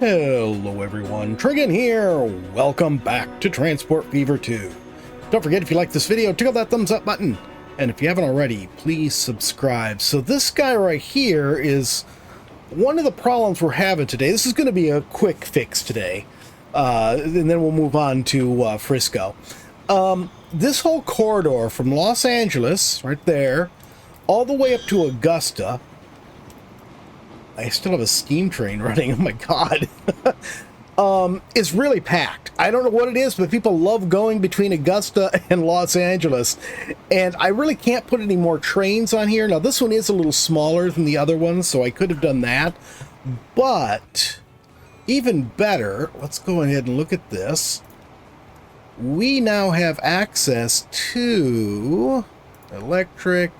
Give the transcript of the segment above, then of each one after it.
Hello everyone, Trigan here. Welcome back to Transport Fever 2. Don't forget, if you like this video, tickle that thumbs up button. And if you haven't already, please subscribe. So this guy right here is one of the problems we're having today. This is going to be a quick fix today. And then we'll move on to Frisco. This whole corridor from Los Angeles, right there, all the way up to Augusta. I still have a steam train running, oh my god. Is really packed. I don't know what it is, but people love going between Augusta and Los Angeles. And I really can't put any more trains on here. Now, this one is a little smaller than the other ones, so I could have done that. But even better, let's go ahead and look at this. We now have access to electric,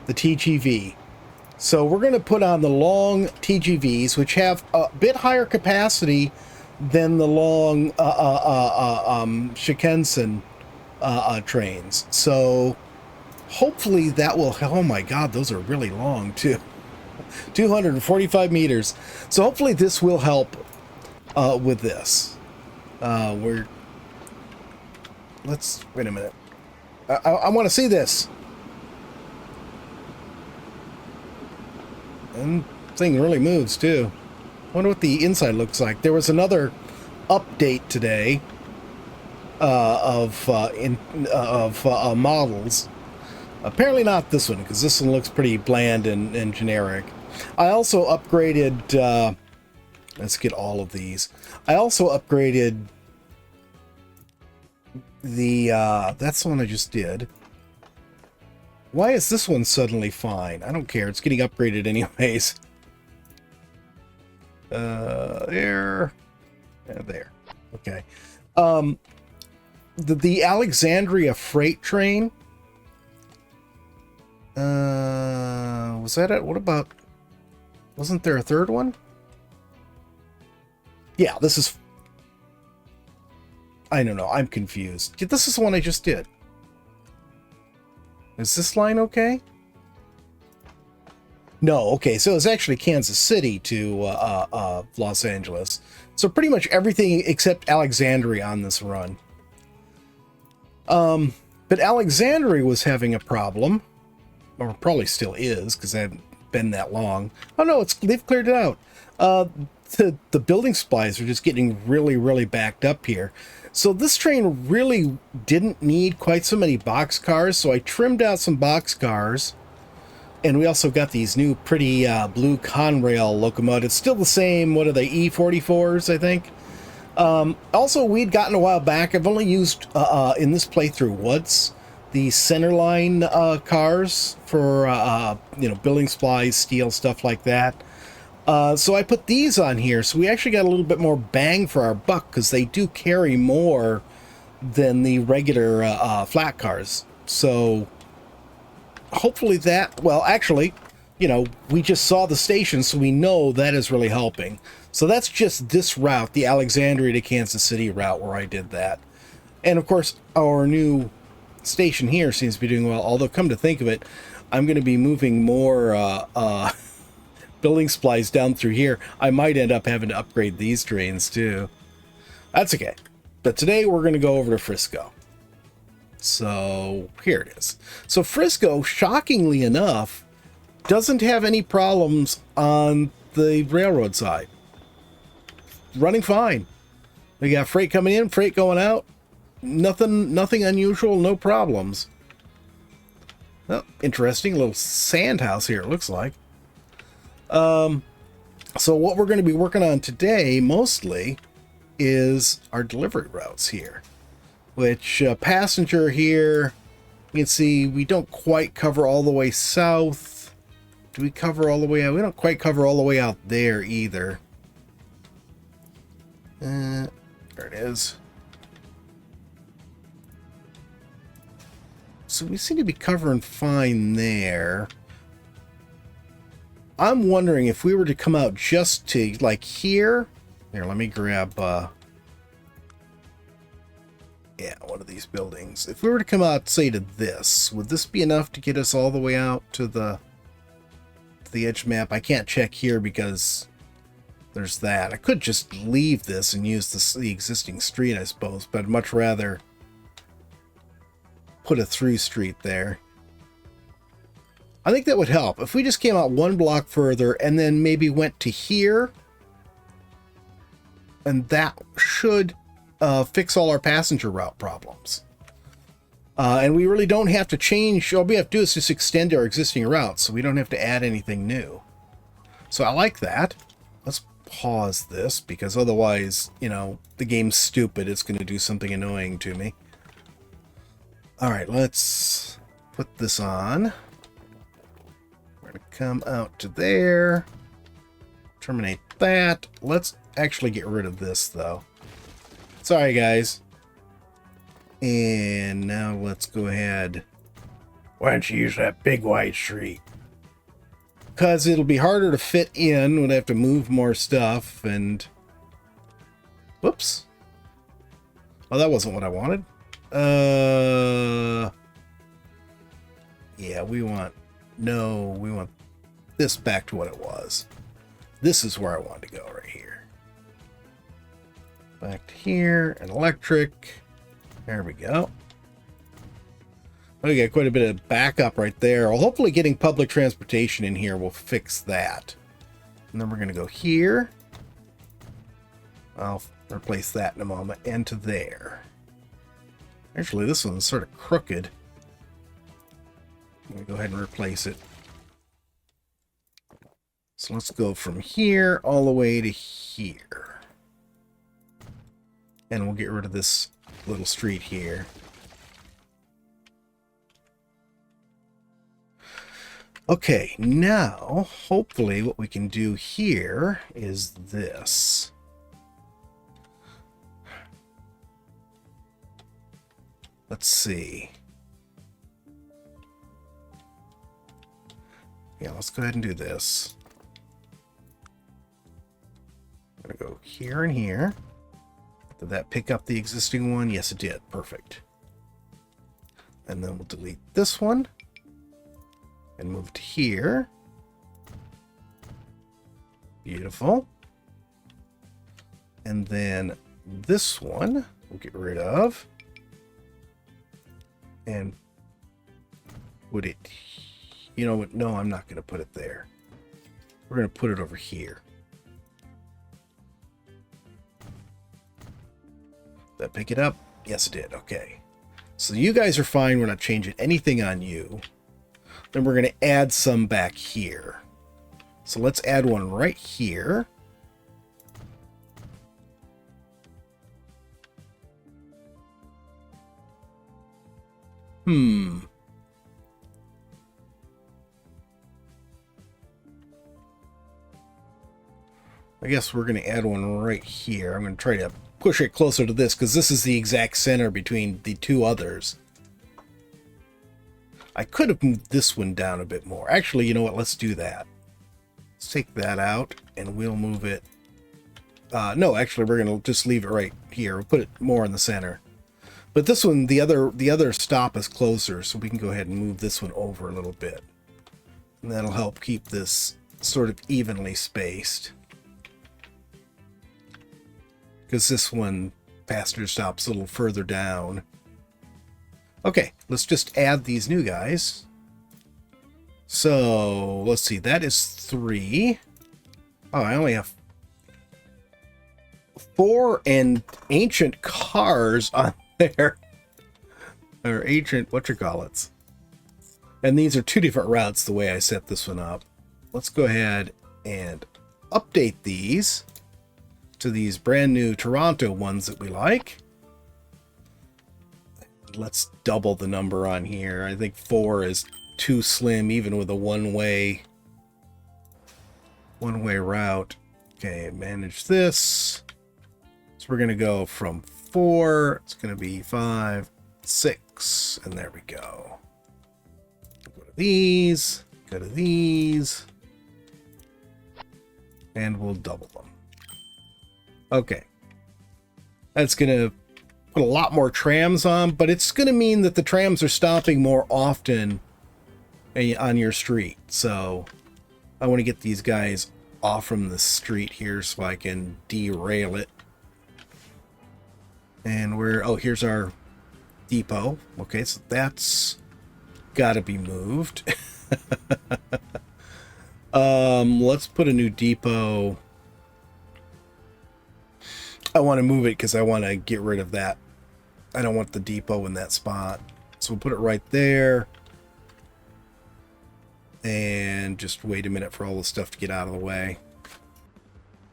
the TGV. So we're going to put on the long TGVs, which have a bit higher capacity than the long Shinkansen trains. So hopefully that will, oh my god, those are really long too. 245 meters. So hopefully this will help with this. Let's, wait a minute. I want to see this. And thing really moves too. Wonder what the inside looks like. There was another update today of models. Apparently not this one, because this one looks pretty bland and generic. I also upgraded. Let's get all of these. I also upgraded the. That's the one I just did. Why is this one suddenly fine? I don't care. It's getting upgraded anyways. There. And there. Okay. The Alexandria freight train. Was that it? What about... Wasn't there a third one? Yeah, this is... I don't know. I'm confused. This is the one I just did. Is this line okay? No, okay, so it's actually Kansas City to Los Angeles. So pretty much everything except Alexandria on this run. But Alexandria was having a problem, or probably still is, because it hadn't been that long. Oh no, they've cleared it out. The building supplies are just getting really, really backed up here. So this train really didn't need quite so many boxcars, so I trimmed out some boxcars. And we also got these new pretty blue Conrail locomotives. Still the same, what are they, E44s, I think? Also, we'd gotten a while back, I've only used, in this playthrough once, the centerline cars for, building supplies, steel, stuff like that. So I put these on here, so we actually got a little bit more bang for our buck, because they do carry more than the regular flat cars. So hopefully that, well, actually, we just saw the station, so we know that is really helping. So that's just this route, the Alexandria to Kansas City route, where I did that. And of course, our new station here seems to be doing well, although come to think of it, I'm going to be moving more building supplies down through here. I might end up having to upgrade these trains too. That's okay. But today we're going to go over to Frisco. So here it is. So Frisco, shockingly enough, doesn't have any problems on the railroad side. Running fine. We got freight coming in, freight going out. Nothing unusual, no problems. Oh, interesting little sand house here, it looks like. So what we're going to be working on today mostly is our delivery routes here, which passenger here, you can see we don't quite cover all the way south. Do we cover all the way out? We don't quite cover all the way out there either. There it is. So we seem to be covering fine there. I'm wondering if we were to come out just to, like, here. Here, let me grab, yeah, one of these buildings. If we were to come out, say, to this, would this be enough to get us all the way out to the edge map? I can't check here because there's that. I could just leave this and use the existing street, I suppose, but I'd much rather put a through street there. I think that would help. If we just came out one block further and then maybe went to here, and that should fix all our passenger route problems. And we really don't have to change. All we have to do is just extend our existing routes, so we don't have to add anything new. So I like that. Let's pause this, because otherwise, you know, the game's stupid. It's going to do something annoying to me. All right, let's put this on. We're going to come out to there. Terminate that. Let's actually get rid of this, though. Sorry, guys. And now let's go ahead. Why don't you use that big wide street? Because it'll be harder to fit in. We'll have to move more stuff and... Whoops. Oh, that wasn't what I wanted. Yeah, we want... No, we want this back to what it was. This is where I want to go, right here. Back to here, and electric. There we go. We got quite a bit of backup right there. Well, hopefully getting public transportation in here will fix that. And then we're going to go here. I'll replace that in a moment. And to there. Actually, this one's sort of crooked. I'm going to go ahead and replace it. So let's go from here all the way to here. And we'll get rid of this little street here. Okay, now, hopefully what we can do here is this. Let's see. Yeah, let's go ahead and do this. I'm going to go here and here. Did that pick up the existing one? Yes, it did. Perfect. And then we'll delete this one. And move to here. Beautiful. And then this one we'll get rid of. And put it... You know what? No, I'm not going to put it there. We're going to put it over here. Did that pick it up? Yes, it did. Okay. So you guys are fine. We're not changing anything on you. Then we're going to add some back here. So let's add one right here. I guess we're going to add one right here. I'm going to try to push it closer to this because this is the exact center between the two others. I could have moved this one down a bit more. Actually, you know what? Let's do that. Let's take that out and we'll move it. No, actually, we're going to just leave it right here. We'll put it more in the center. But this one, the other stop is closer, so we can go ahead and move this one over a little bit. And that'll help keep this sort of evenly spaced. Because this one, passenger stop's a little further down. Okay, let's just add these new guys. So, let's see, that is 3. Oh, I only have 4 and ancient cars on there. Or ancient, whatchamacallits. And these are 2 different routes the way I set this one up. Let's go ahead and update these to these brand new Toronto ones that we like. Let's double the number on here. I think 4 is too slim, even with a one-way route. Okay, manage this. So we're going to go from 4. It's going to be 5, 6, and there we go. Go to these, go to these, and we'll double them. Okay. That's going to put a lot more trams on, but it's going to mean that the trams are stopping more often on your street. So I want to get these guys off from the street here so I can derail it. And oh, here's our depot. Okay, so that's got to be moved. Let's put a new depot. I want to move it because I want to get rid of that. I don't want the depot in that spot. So we'll put it right there. And just wait a minute for all the stuff to get out of the way.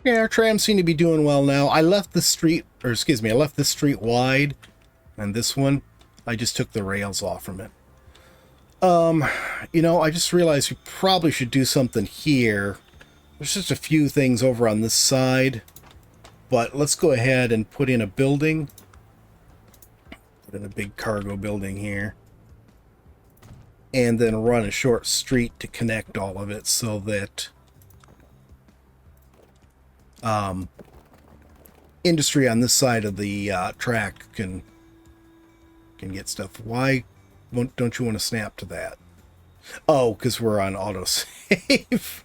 Yeah, our trams seem to be doing well now. I left the street, or excuse me, I left this street wide. And this one, I just took the rails off from it. You know, I just realized we probably should do something here. There's just a few things over on this side. But let's go ahead and put in a building. Put in a big cargo building here. And then run a short street to connect all of it so that industry on this side of the track can get stuff. Why don't you want to snap to that? Oh, because we're on autosave.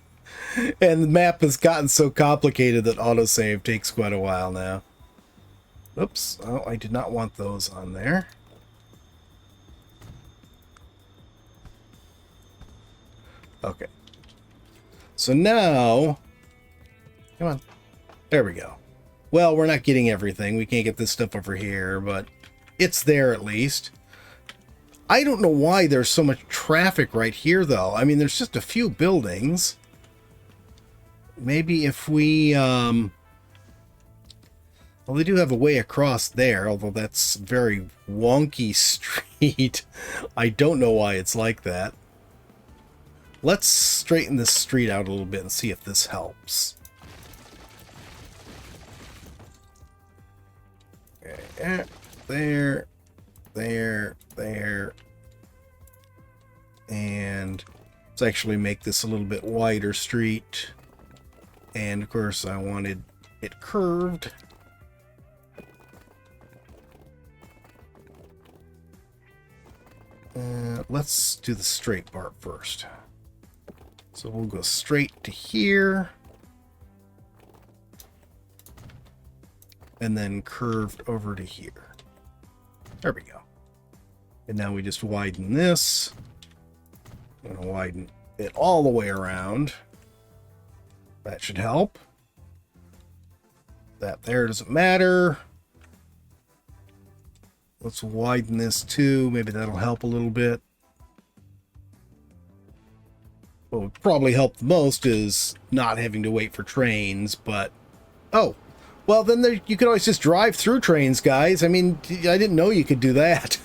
And the map has gotten so complicated that autosave takes quite a while now. Oops. Oh, I did not want those on there. Okay. So now... Come on. There we go. Well, we're not getting everything. We can't get this stuff over here, but it's there at least. I don't know why there's so much traffic right here, though. I mean, there's just a few buildings. Maybe if we... Well, they do have a way across there, although that's a very wonky street. I don't know why it's like that. Let's straighten this street out a little bit and see if this helps. Okay, there, there. And let's actually make this a little bit wider street. And of course I wanted it curved. Let's do the straight part first. So we'll go straight to here. And then curved over to here. There we go. And now we just widen this. I'm going to widen it all the way around. That should help. That there doesn't matter. Let's widen this too. Maybe that'll help a little bit. What would probably help the most is not having to wait for trains, but... Oh, well then there, you could always just drive through trains, guys. I mean, I didn't know you could do that.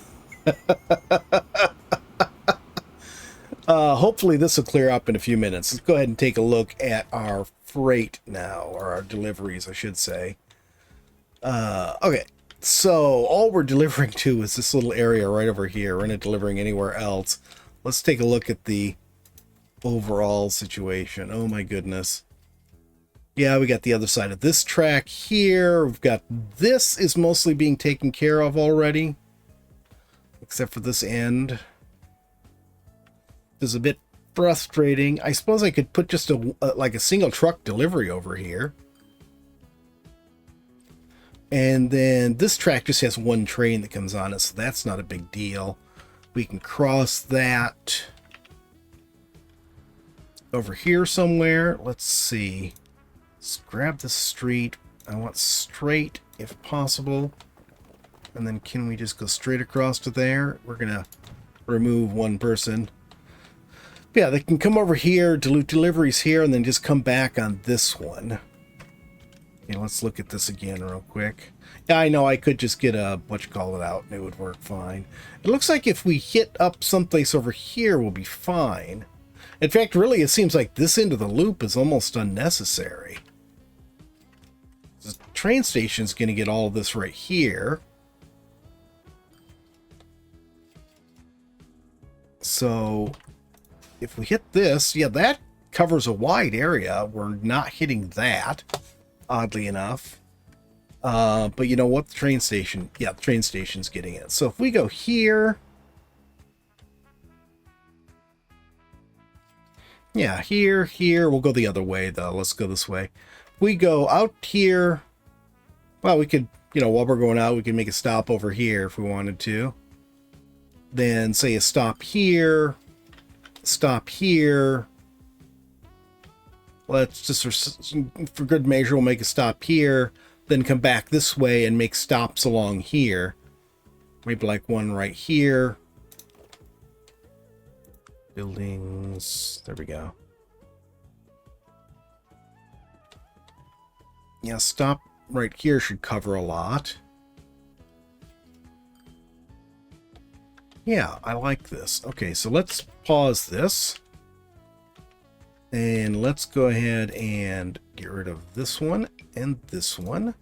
Hopefully this will clear up in a few minutes. Let's go ahead and take a look at our freight now, or our deliveries, I should say. Okay, so all we're delivering to is this little area right over here. We're not delivering anywhere else. Let's take a look at the overall situation. Oh my goodness. Yeah, we got the other side of this track here. We've got this is mostly being taken care of already, except for this end. Is a bit frustrating. I suppose I could put just like a single truck delivery over here. And then this track just has one train that comes on it, so that's not a big deal. We can cross that over here somewhere. Let's see. Let's grab the street. I want straight if possible. And then can we just go straight across to there? We're going to remove one person. Yeah, they can come over here, dilute deliveries here, and then just come back on this one. Okay, let's look at this again real quick. Yeah, I know I could just get a, out, and it would work fine. It looks like if we hit up someplace over here, we'll be fine. In fact, really, it seems like this end of the loop is almost unnecessary. The train station's going to get all of this right here. So... if we hit this, yeah, that covers a wide area. We're not hitting that, oddly enough. But you know what? The train station, yeah, the train station's getting it. So if we go here, Yeah, here, here. We'll go the other way, though. Let's go this way. We go out here. Well, we could, you know, while we're going out, we can make a stop over here if we wanted to. Then say a stop here. Stop here. Let's just, for good measure, we'll make a stop here. Then come back this way and make stops along here. Maybe like one right here. Buildings. There we go. Yeah, stop right here should cover a lot. Yeah, I like this. Okay, so let's pause this. And let's go ahead and get rid of this one and this one.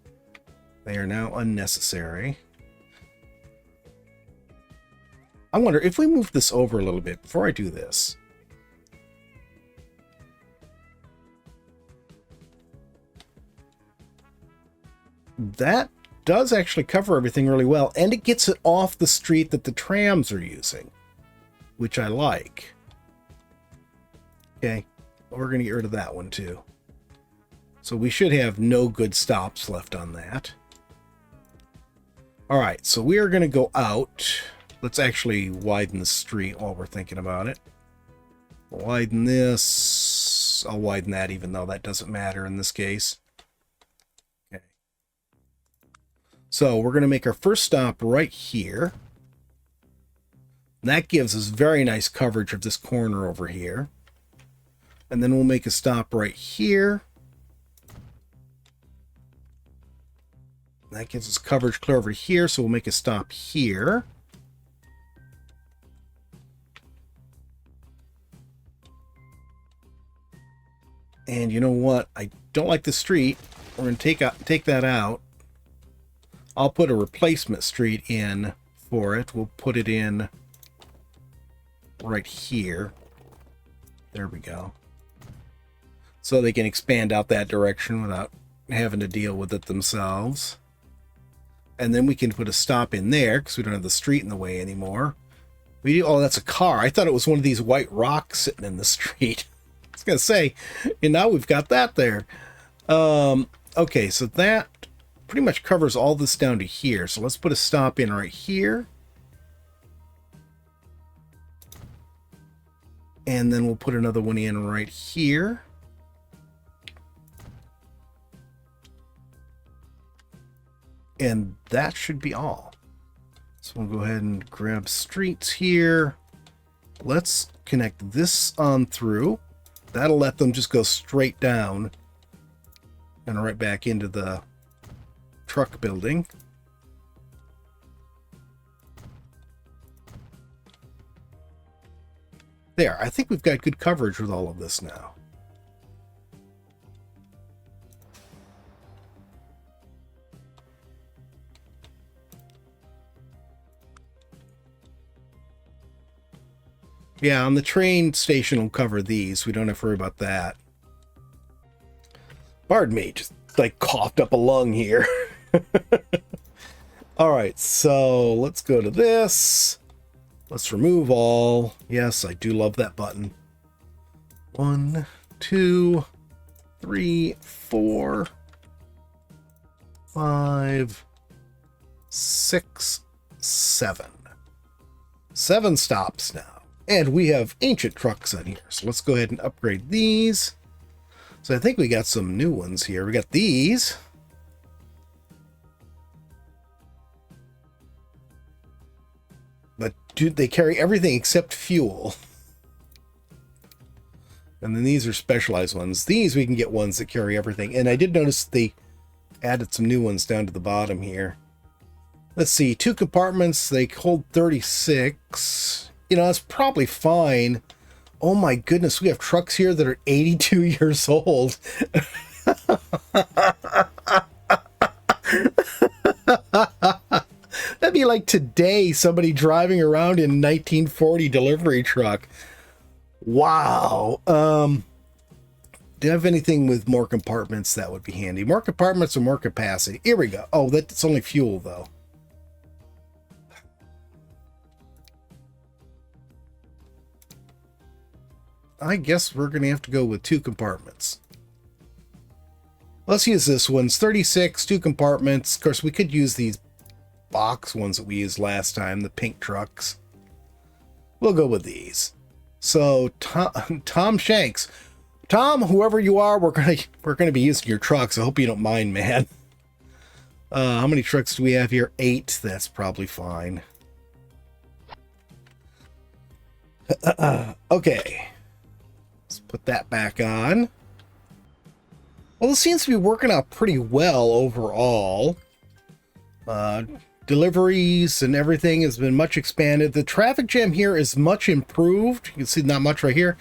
They are now unnecessary. I wonder if we move this over a little bit before I do this. That does actually cover everything really well, and it gets it off the street that the trams are using, which I like. Okay, we're going to get rid of that one too. So we should have no good stops left on that. All right, so we are going to go out. Let's actually widen the street while we're thinking about it. Widen this. I'll widen that even though that doesn't matter in this case. Okay. So we're going to make our first stop right here. And that gives us very nice coverage of this corner over here. And then we'll make a stop right here. That gives us coverage clear over here, so we'll make a stop here. And you know what? I don't like the street. We're going to take that out. I'll put a replacement street in for it. We'll put it in right here. There we go. So they can expand out that direction without having to deal with it themselves. And then we can put a stop in there because we don't have the street in the way anymore. Oh, that's a car. I thought it was one of these white rocks sitting in the street. I was going to say, and now we've got that there. Okay, so that pretty much covers all this down to here. So let's put a stop in right here. And then we'll put another one in right here. And that should be all. So we'll go ahead and grab streets here. Let's connect this on through. That'll let them just go straight down and right back into the truck building. There, I think we've got good coverage with all of this now. Yeah, on the train station will cover these. We don't have to worry about that. Pardon me, just like coughed up a lung here. All right, so let's go to this. Let's remove all. Yes, I do love that button. 1, 2, 3, 4, 5, 6, 7. 7 stops now. And we have ancient trucks on here. So let's go ahead and upgrade these. So I think we got some new ones here. We got these. But dude, they carry everything except fuel. And then these are specialized ones. These we can get ones that carry everything. And I did notice they added some new ones down to the bottom here. Let's see, 2 compartments. They hold 36. You know, that's probably fine. Oh my goodness, we have trucks here that are 82 years old. That'd be like today, somebody driving around in 1940 delivery truck. Wow. Do you have anything with more compartments? That would be handy. More compartments or more capacity. Here we go. Oh, that's only fuel though. I guess we're going to have to go with 2 compartments. Let's use this one. It's 36, 2 compartments. Of course, we could use these box ones that we used last time, the pink trucks. We'll go with these. So Tom Shanks, Tom, whoever you are, we're gonna be using your trucks. I hope you don't mind, man. How many trucks do we have here? 8. That's probably fine. Okay, let's put that back on. Well, this seems to be working out pretty well overall. Deliveries and everything has been much expanded. The traffic jam here is much improved. You can see not much right here,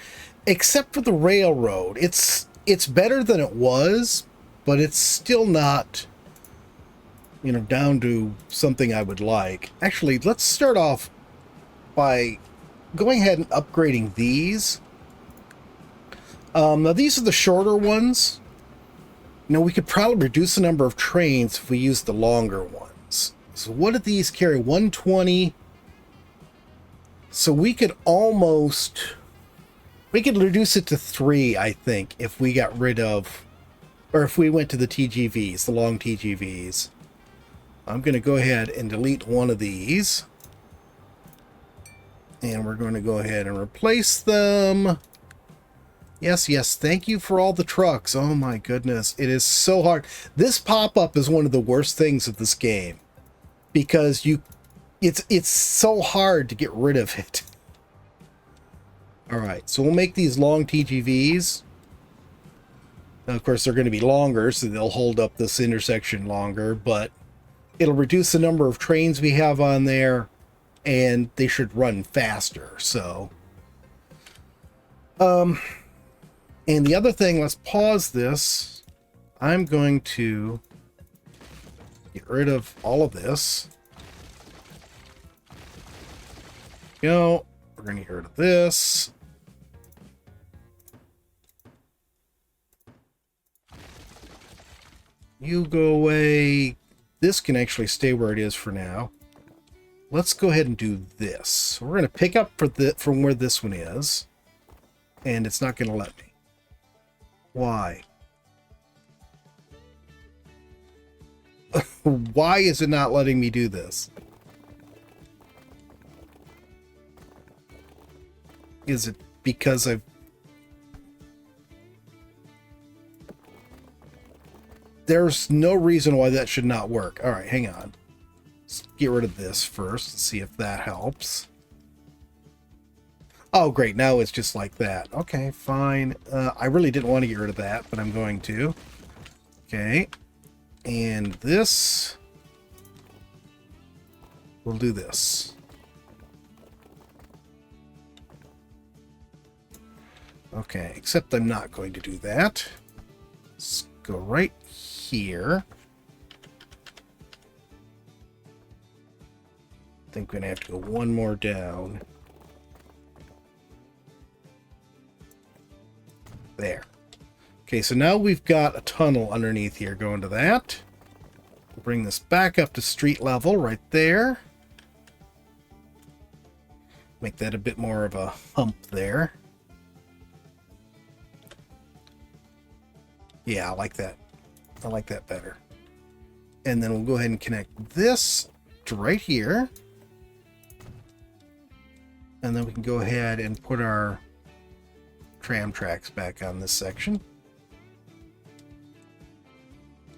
except for the railroad. It's better than it was, but it's still not, you know, down to something I would like. Actually, let's start off by going ahead and upgrading these. Now these are the shorter ones. Now we could probably reduce the number of trains if we use the longer ones. So what do these carry? 120. So we could reduce it to 3, I think, if we got rid of, or if we went to the TGVs, the long TGVs. I'm going to go ahead and delete one of these. And we're going to go ahead and replace them. Yes, yes, thank you for all the trucks. Oh my goodness, it is so hard. This pop-up is one of the worst things of this game. Because it's so hard to get rid of it. Alright, so we'll make these long TGVs. Now, of course, they're going to be longer, so they'll hold up this intersection longer, but it'll reduce the number of trains we have on there, and they should run faster, so. And the other thing, let's pause this. I'm going to get rid of all of this. Go. We're going to get rid of this. You go away. This can actually stay where it is for now. Let's go ahead and do this. We're going to pick up from where this one is. And it's not going to let me. Why? Why is it not letting me do this? Is it because I've... There's no reason why that should not work. All right, hang on. Let's get rid of this first and see if that helps. Oh, great. Now it's just like that. Okay, fine. I really didn't want to get rid of that, but I'm going to. Okay. And this. We'll do this. Okay, except I'm not going to do that. Let's go right here. I think we're going to have to go one more down. There. Okay, so now we've got a tunnel underneath here going to that. We'll bring this back up to street level right there. Make that a bit more of a hump there. Yeah, I like that. I like that better. And then we'll go ahead and connect this to right here. And then we can go ahead and put our tram tracks back on this section.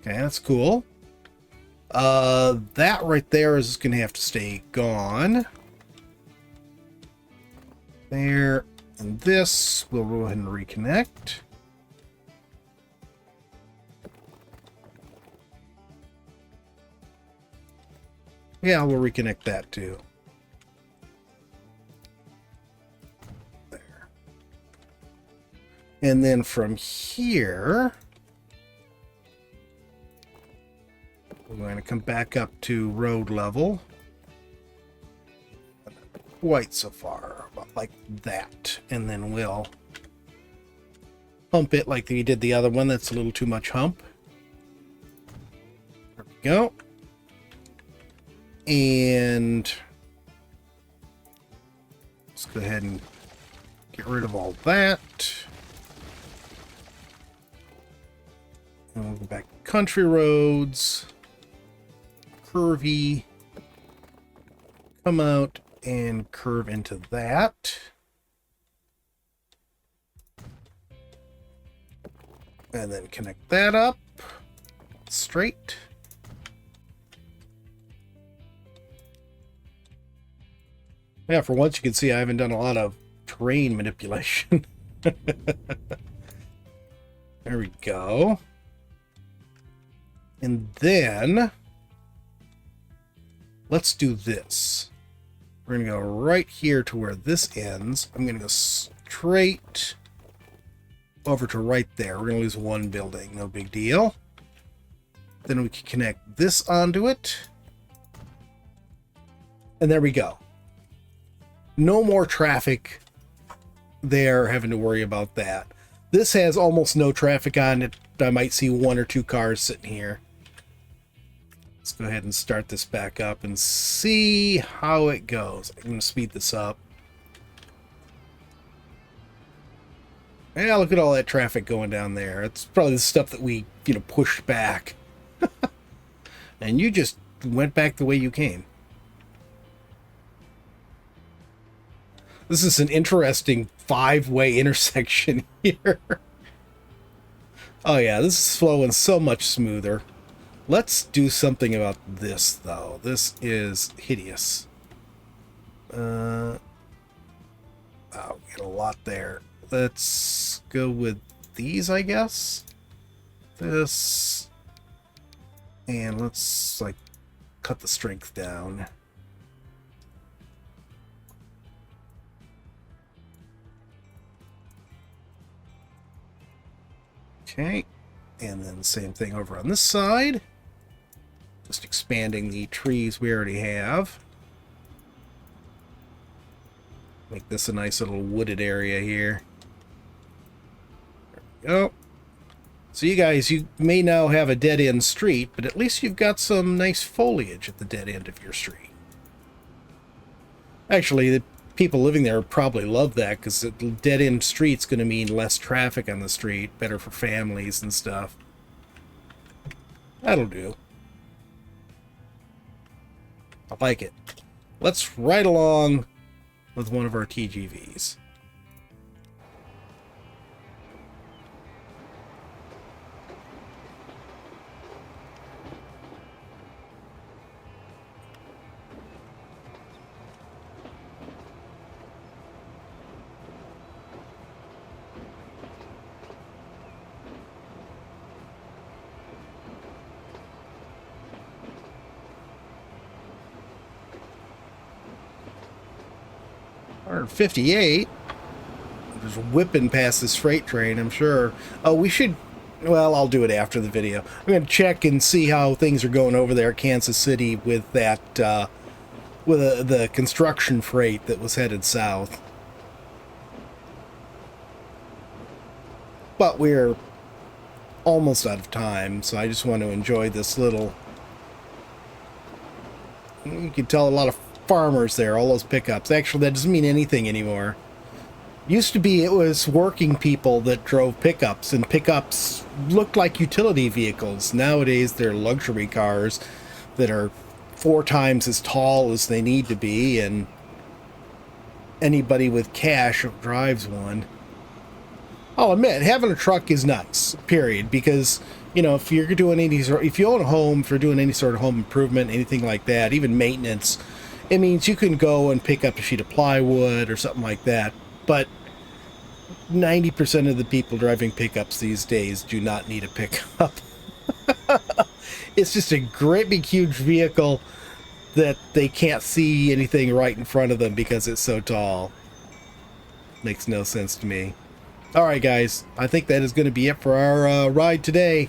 Okay, that's cool. That right there is going to have to stay gone. There. And this, we'll go ahead and reconnect. Yeah, we'll reconnect that too. There. And then from here, we're going to come back up to road level. Not quite so far, about like that. And then we'll hump it like we did the other one. That's a little too much hump. There we go. And let's go ahead and Get rid of all that. And we'll go back to country roads. Curvy. Come out and curve into that. And then connect that up. Straight. Yeah, for once you can see I haven't done a lot of terrain manipulation. There we go. And then let's do this. We're going to go right here to where this ends. I'm going to go straight over to right there. We're going to lose one building. No big deal. Then we can connect this onto it. And there we go. No more traffic there, having to worry about that. This has almost no traffic on it. I might see one or two cars sitting here. Let's go ahead and start this back up and see how it goes. I'm going to speed this up. Yeah, look at all that traffic going down there. It's probably the stuff that we, pushed back. And you just went back the way you came. This is an interesting 5-way intersection here. Oh yeah, this is flowing so much smoother. Let's do something about this, though. This is hideous. Oh, get a lot there. Let's go with these, I guess. This. And let's, cut the strength down. Okay. And then the same thing over on this side. Just expanding the trees we already have. Make this a nice little wooded area here. There we go. So you guys, you may now have a dead-end street, but at least you've got some nice foliage at the dead end of your street. Actually, the people living there probably love that, because the dead-end street's going to mean less traffic on the street, better for families and stuff. That'll do. I like it. Let's ride along with one of our TGVs. R58, just whipping past this freight train, I'm sure. Oh, we should, well, I'll do it after the video. I'm going to check and see how things are going over there at Kansas City with that, with the construction freight that was headed south. But we're almost out of time, so I just want to enjoy this little, you can tell a lot of farmers there, all those pickups. Actually, that doesn't mean anything anymore. Used to be it was working people that drove pickups, and pickups looked like utility vehicles. Nowadays, they're luxury cars that are 4 times as tall as they need to be, and anybody with cash drives one. I'll admit, having a truck is nice, period, because if you're doing if you own a home, if you're doing any sort of home improvement, anything like that, even maintenance, it means you can go and pick up a sheet of plywood or something like that. But 90% of the people driving pickups these days do not need a pickup. It's just a great big huge vehicle that they can't see anything right in front of them because it's so tall. Makes no sense to me. Alright guys, I think that is going to be it for our ride today.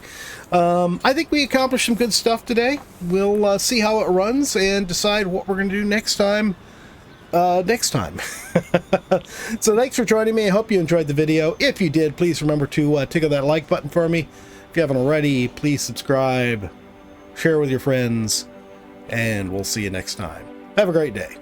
I think we accomplished some good stuff today. We'll see how it runs and decide what we're going to do next time. So thanks for joining me. I hope you enjoyed the video. If you did, please remember to tickle that like button for me. If you haven't already, please subscribe, share with your friends, and we'll see you next time. Have a great day.